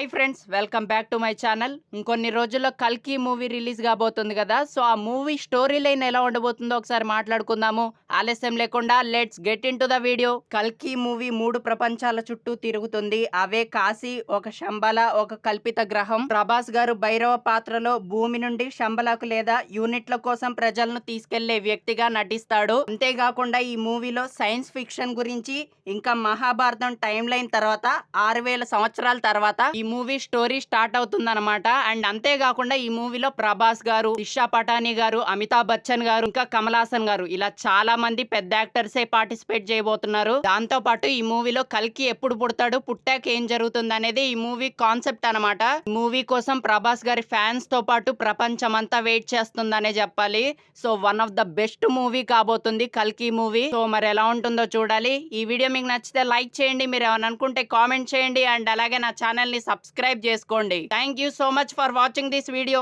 Hi friends, welcome back to my channel. ఇంకొన్ని రోజుల్లో కల్కి మూవీ రిలీజ్ కాబోతుంది కదా. సో ఆ మూవీ స్టోరీ లైన్ ఎలా ఉండబోతుందో ఒకసారి మాట్లాడుకుందాము. ఆలస్యం లేకుండా let's get in to the video. కల్కి మూవీ 3 ప్రపంచాల చుట్టూ తిరుగుతుంది. అవే కాశీ, ఒక శంబల, ఒక కల్పిత గ్రహం. ప్రభాస్ గారు భైరవ పాత్రలో భూమి నుండి శంబలకు లేదా యూనిట్ల కోసం ప్రజలను తీసుకెళ్లే వ్యక్తిగా నటిస్తాడు. అంతేకాకుండా ఈ మూవీలో సైన్స్ ఫిక్షన్ గురించి, ఇంకా మహాభారతం టైం లైన్ తర్వాత 6000 సంవత్సరాల తర్వాత ఈ మూవీ స్టోరీ స్టార్ట్ అవుతుందన్నమాట. అండ్ అంతేకాకుండా ఈ మూవీలో ప్రభాస్ గారు, దిశా పటానీ గారు, అమితాబ్ బచ్చన్ గారు, ఇంకా కమల్ హాసన్ గారు, ఇలా చాలా మంది పెద్ద యాక్టర్సే పార్టిసిపేట్ చేయబోతున్నారు. దాంతో పాటు ఈ మూవీలో కల్కి ఎప్పుడు పుడతాడు, పుట్టాక ఏం జరుగుతుంది అనేది ఈ మూవీ కాన్సెప్ట్ అనమాట. ఈ మూవీ కోసం ప్రభాస్ గారి ఫ్యాన్స్ తో పాటు ప్రపంచం అంతా వెయిట్ చేస్తుందనే చెప్పాలి. So one of the best movie కాబోతుంది కల్కి మూవీ. సో మరి ఎలా ఉంటుందో చూడాలి. ఈ వీడియో మీకు నచ్చితే లైక్ చేయండి, మీరు ఏమైనా అనుకుంటే కామెంట్ చేయండి, అండ్ అలాగే నా ఛానల్ ని సబ్స్క్రైబ్ చేసుకోండి. Thank you so much for watching this video.